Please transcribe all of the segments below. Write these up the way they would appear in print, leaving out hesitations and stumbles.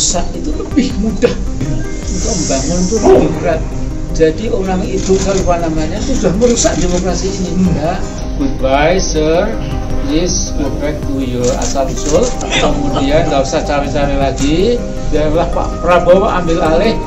merusak itu lebih mudah, untuk membangun itu lebih berat. Jadi orang itu kalau namanya itu sudah merusak demokrasi ini. Ya, goodbye sir, please go back to your asal usul. Kemudian nggak usah cawe-cawe lagi. Biarlah Pak Prabowo ambil alih.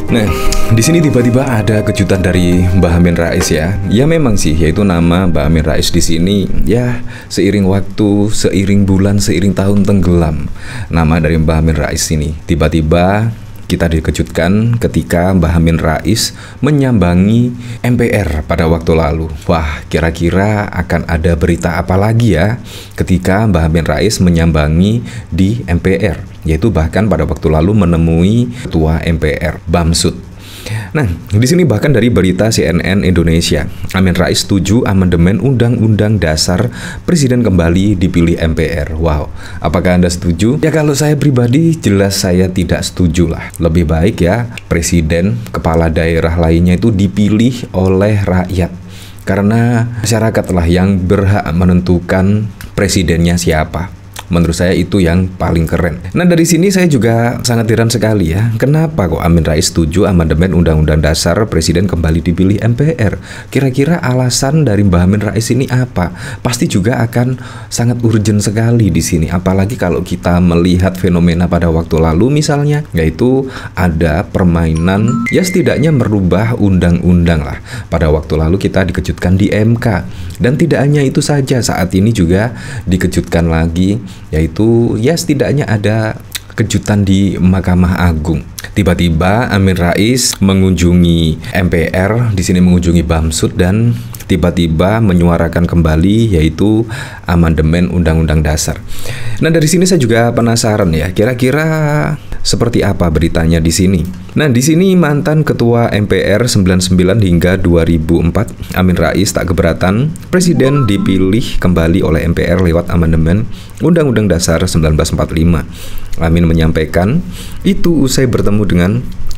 Nah, di sini tiba-tiba ada kejutan dari Mbah Amin Rais ya. Ya memang sih, yaitu nama Mbah Amin Rais di sini ya seiring waktu, seiring bulan, seiring tahun tenggelam. Nama dari Mbah Amin Rais ini tiba-tiba kita dikejutkan ketika Mbah Amin Rais menyambangi MPR pada waktu lalu. Wah, kira-kira akan ada berita apa lagi ya ketika Mbah Amin Rais menyambangi di MPR, yaitu bahkan pada waktu lalu menemui Ketua MPR Bamsud. Nah, di sini bahkan dari berita CNN Indonesia, Amin Rais setuju amandemen Undang-Undang Dasar Presiden kembali dipilih MPR. Wow, apakah Anda setuju? Ya kalau saya pribadi jelas saya tidak setuju lah. Lebih baik ya presiden, kepala daerah lainnya itu dipilih oleh rakyat. Karena masyarakatlah yang berhak menentukan presidennya siapa. Menurut saya itu yang paling keren. Nah, dari sini saya juga sangat heran sekali ya. Kenapa kok Amin Rais setuju amandemen Undang-Undang Dasar Presiden kembali dipilih MPR? Kira-kira alasan dari Mbah Amin Rais ini apa? Pasti juga akan sangat urgent sekali di sini. Apalagi kalau kita melihat fenomena pada waktu lalu misalnya, yaitu ada permainan ya setidaknya merubah undang-undang lah. Pada waktu lalu kita dikejutkan di MK. Dan tidak hanya itu saja, saat ini juga dikejutkan lagi, yaitu ya setidaknya ada kejutan di Mahkamah Agung. Tiba-tiba Amin Rais mengunjungi MPR, di sini mengunjungi Bamsud dan tiba-tiba menyuarakan kembali yaitu amandemen Undang-Undang Dasar. Nah, dari sini saya juga penasaran ya, kira-kira seperti apa beritanya di sini. Nah, di sini mantan Ketua MPR 99 hingga 2004, Amin Rais tak keberatan Presiden dipilih kembali oleh MPR lewat amandemen Undang-Undang Dasar 1945. Amin menyampaikan itu usai bertemu dengan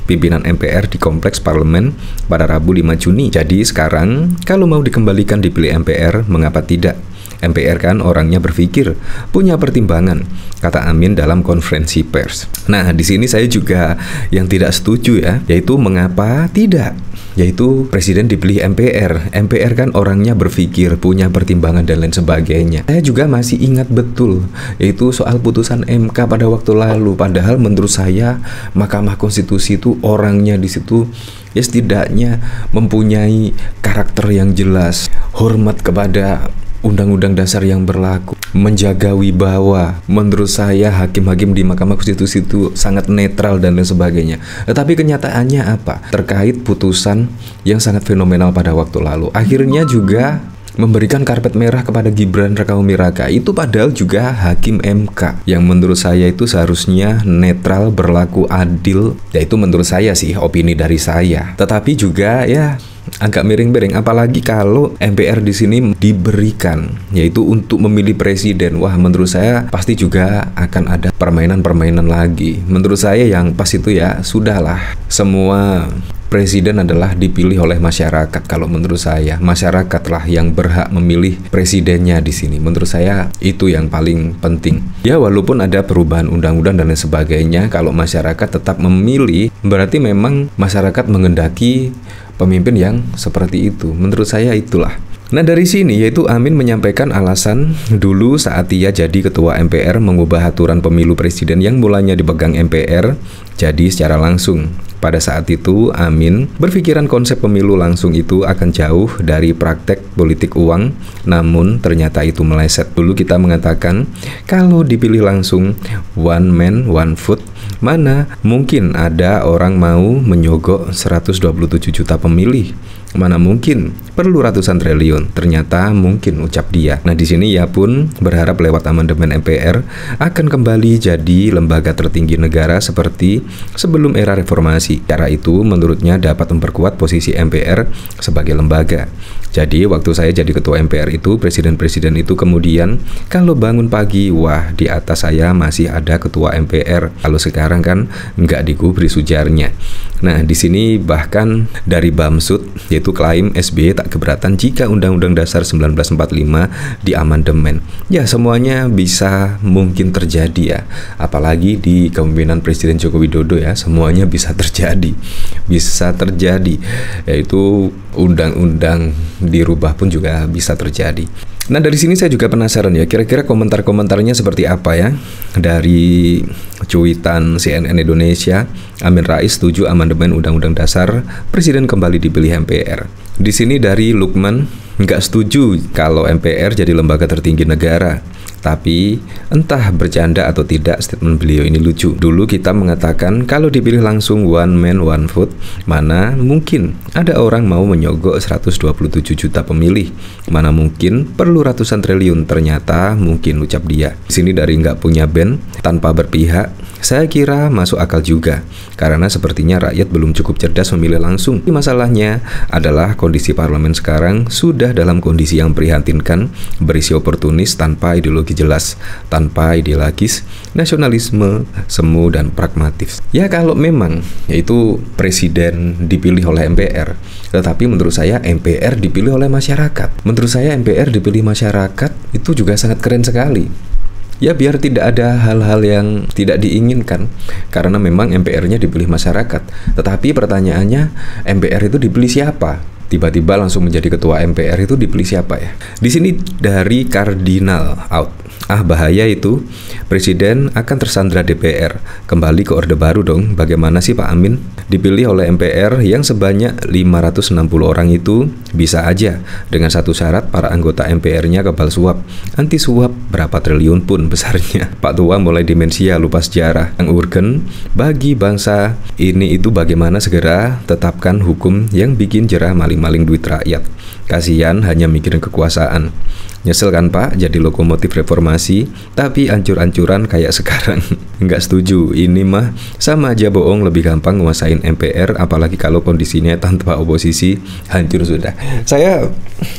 pimpinan MPR di Kompleks Parlemen pada Rabu 5 Juni. Jadi sekarang kalau mau dikembalikan dipilih MPR, mengapa tidak? MPR kan orangnya berpikir, punya pertimbangan, kata Amin dalam konferensi pers. Nah, di sini saya juga yang tidak setuju ya, yaitu mengapa tidak? Yaitu presiden dipilih MPR. MPR kan orangnya berpikir, punya pertimbangan dan lain sebagainya. Saya juga masih ingat betul, yaitu soal putusan MK pada waktu lalu. Padahal menurut saya Mahkamah Konstitusi itu orangnya di situ ya setidaknya mempunyai karakter yang jelas, hormat kepada Undang-Undang Dasar yang berlaku, menjaga wibawa. Menurut saya hakim-hakim di Mahkamah Konstitusi itu sangat netral dan lain sebagainya. Tetapi kenyataannya apa? Terkait putusan yang sangat fenomenal pada waktu lalu, akhirnya juga memberikan karpet merah kepada Gibran Rakabuming Raka. Itu padahal juga hakim MK yang menurut saya itu seharusnya netral, berlaku adil. Ya itu menurut saya sih, opini dari saya. Tetapi juga ya agak miring-miring, apalagi kalau MPR di sini diberikan yaitu untuk memilih presiden. Wah, menurut saya pasti juga akan ada permainan-permainan lagi. Menurut saya yang pas itu ya sudahlah, semua presiden adalah dipilih oleh masyarakat. Kalau menurut saya, masyarakatlah yang berhak memilih presidennya di sini. Menurut saya itu yang paling penting. Ya, walaupun ada perubahan undang-undang dan lain sebagainya, kalau masyarakat tetap memilih, berarti memang masyarakat menghendaki pemimpin yang seperti itu. Menurut saya itulah. Nah, dari sini yaitu Amin menyampaikan alasan dulu saat ia jadi ketua MPR mengubah aturan pemilu presiden yang mulanya dipegang MPR jadi secara langsung. Pada saat itu Amin berpikiran konsep pemilu langsung itu akan jauh dari praktek politik uang, namun ternyata itu meleset. Dulu kita mengatakan kalau dipilih langsung one man one vote, mana mungkin ada orang mau menyogok 127 juta pemilih. Mana mungkin perlu ratusan triliun, ternyata mungkin, ucap dia. Nah, di sini ia pun berharap lewat amandemen MPR akan kembali jadi lembaga tertinggi negara seperti sebelum era reformasi. Cara itu menurutnya dapat memperkuat posisi MPR sebagai lembaga. Jadi waktu saya jadi ketua MPR itu, presiden-presiden itu kemudian kalau bangun pagi, wah di atas saya masih ada ketua MPR. Kalau sekarang kan nggak digubris ujarnya. Nah, di sini bahkan dari Bamsud yaitu klaim SBY tak keberatan jika Undang-Undang Dasar 1945 diamandemen. Ya, semuanya bisa mungkin terjadi ya. Apalagi di kepemimpinan Presiden Joko Widodo ya, semuanya bisa terjadi. Bisa terjadi. Yaitu undang-undang dirubah pun juga bisa terjadi. Nah, dari sini saya juga penasaran ya, kira-kira komentar-komentarnya seperti apa ya. Dari cuitan CNN Indonesia, Amin Rais setuju amandemen Undang-Undang Dasar, Presiden kembali dipilih MPR. Di sini dari Lukman, nggak setuju kalau MPR jadi lembaga tertinggi negara. Tapi entah bercanda atau tidak, statement beliau ini lucu. Dulu kita mengatakan kalau dipilih langsung one man one vote, mana mungkin ada orang mau menyogok 127 juta pemilih. Mana mungkin perlu ratusan triliun, ternyata mungkin, ucap dia. Di sini dari nggak punya band tanpa berpihak, saya kira masuk akal juga, karena sepertinya rakyat belum cukup cerdas memilih langsung. Masalahnya adalah kondisi parlemen sekarang sudah dalam kondisi yang prihatinkan, berisi oportunis tanpa ideologi jelas, tanpa ideologis, nasionalisme, semu, dan pragmatis. Ya kalau memang yaitu presiden dipilih oleh MPR, tetapi menurut saya MPR dipilih oleh masyarakat. Menurut saya MPR dipilih masyarakat itu juga sangat keren sekali. Ya biar tidak ada hal-hal yang tidak diinginkan, karena memang MPR-nya dipilih masyarakat. Tetapi pertanyaannya, MPR itu dipilih siapa? Tiba-tiba langsung menjadi ketua MPR itu dipilih siapa ya? Di sini dari Kardinal out. Ah bahaya itu, presiden akan tersandra DPR. Kembali ke orde baru dong. Bagaimana sih Pak Amin? Dipilih oleh MPR yang sebanyak 560 orang itu bisa aja dengan satu syarat, para anggota MPR-nya kebal suap. Anti suap berapa triliun pun besarnya. Pak Tua mulai demensia, lupa sejarah. Yang urgen bagi bangsa ini itu bagaimana segera tetapkan hukum yang bikin jerah maling-maling duit rakyat. Kasihan hanya mikirin kekuasaan. Nyesel kan Pak jadi lokomotif reformasi, tapi ancur-ancuran kayak sekarang. Nggak setuju, ini mah sama aja bohong, lebih gampang nguasain MPR, apalagi kalau kondisinya tanpa oposisi, hancur sudah. Saya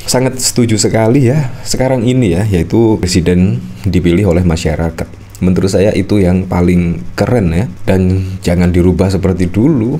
sangat setuju sekali ya sekarang ini ya, yaitu presiden dipilih oleh masyarakat. Menurut saya itu yang paling keren ya, dan jangan dirubah seperti dulu.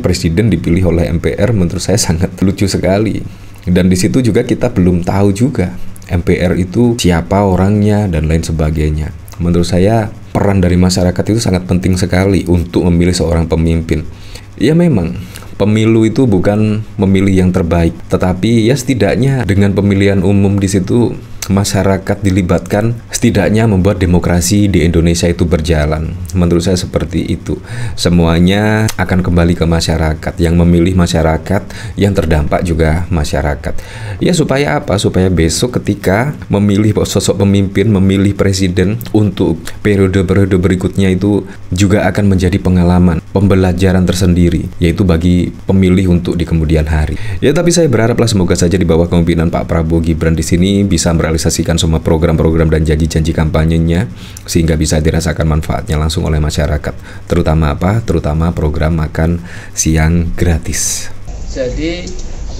Presiden dipilih oleh MPR, menurut saya sangat lucu sekali. Dan di situ juga kita belum tahu juga MPR itu siapa orangnya dan lain sebagainya. Menurut saya peran dari masyarakat itu sangat penting sekali untuk memilih seorang pemimpin. Ya memang pemilu itu bukan memilih yang terbaik, tetapi ya setidaknya dengan pemilihan umum di situ masyarakat dilibatkan, setidaknya membuat demokrasi di Indonesia itu berjalan. Menurut saya seperti itu. Semuanya akan kembali ke masyarakat, yang memilih masyarakat, yang terdampak juga masyarakat. Ya supaya apa? Supaya besok ketika memilih sosok pemimpin, memilih presiden untuk periode-periode berikutnya itu juga akan menjadi pengalaman, pembelajaran tersendiri, yaitu bagi pemilih untuk di kemudian hari. Ya tapi saya berharaplah semoga saja di bawah kepemimpinan Pak Prabowo Gibran di sini bisa merealisasikan semua program-program dan janji-janji kampanyenya, sehingga bisa dirasakan manfaatnya langsung oleh masyarakat. Terutama apa? Terutama program makan siang gratis. Jadi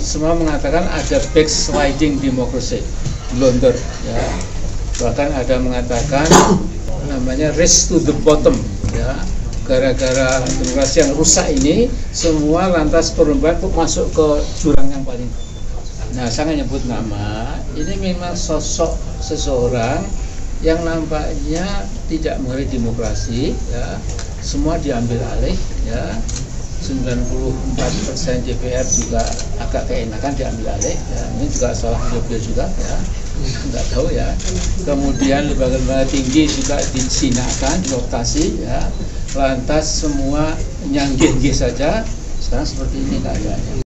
semua mengatakan ada backsliding democracy, blunder ya. Bahkan ada mengatakan namanya race to the bottom ya. Gara-gara demokrasi yang rusak ini, semua lantas perempuan masuk ke jurang yang paling. Nah, saya nyebut nama, ini memang sosok seseorang yang nampaknya tidak mengerti demokrasi, ya. Semua diambil alih, ya. 94% DPR juga agak keenakan diambil alih, ya. Ini juga salah beliau juga, ya. Nggak tahu ya. Kemudian lembaga-lembaga tinggi juga disinakan, dirotasi, ya. Lantas semua nyanggih saja, sekarang seperti ini keadaannya.